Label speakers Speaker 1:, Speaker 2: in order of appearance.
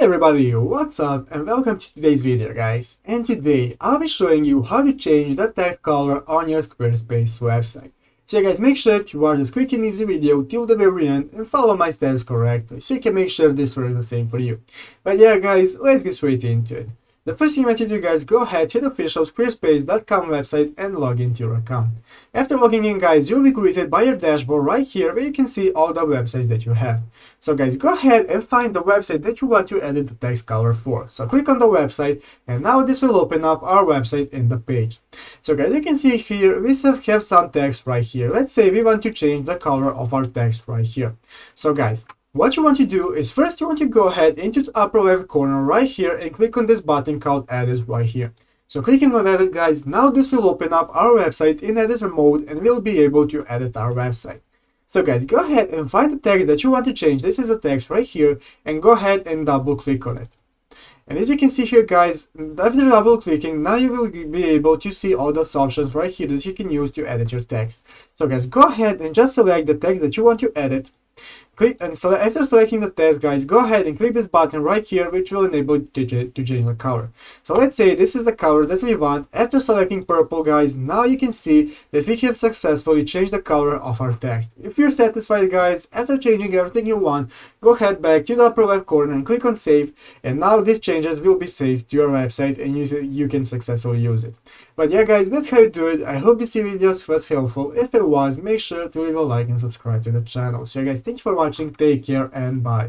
Speaker 1: Everybody, what's up and welcome to today's video guys. And today I'll be showing you how to change the text color on your Squarespace website. So guys, make sure to watch this quick and easy video till the very end and follow my steps correctly so you can make sure this works the same for you. But yeah guys, let's get straight into it. The first thing you want to do guys, go ahead to the official squarespace.com website and log into your account. After logging in guys, you'll be greeted by your dashboard right here where you can see all the websites that you have. So guys, go ahead and find the website that you want to edit the text color for. So click on the website and now this will open up our website in the page. So guys, you can see here we have some text right here. Let's say we want to change the color of our text right here. So guys, what you want to do is first you want to go ahead into the upper left corner right here and click on this button called Edit right here. So clicking on Edit guys, now this will open up our website in editor mode and we'll be able to edit our website. So guys, go ahead and find the text that you want to change. This is the text right here and go ahead and double click on it. And as you can see here guys, after double clicking, now you will be able to see all those options right here that you can use to edit your text. So guys, go ahead and just select the text that you want to edit. Click and after selecting the text guys, go ahead and click this button right here which will enable you to change the color. So let's say this is the color that we want. After selecting purple guys, now you can see that we have successfully changed the color of our text. If you're satisfied guys, after changing everything you want, go ahead back to the upper left corner and click on save, and now these changes will be saved to your website and you can successfully use it. But yeah guys, that's how you do it. I hope this video was helpful. If it was, make sure to leave a like and subscribe to the channel. So yeah, guys, thank you for watching, take care and bye.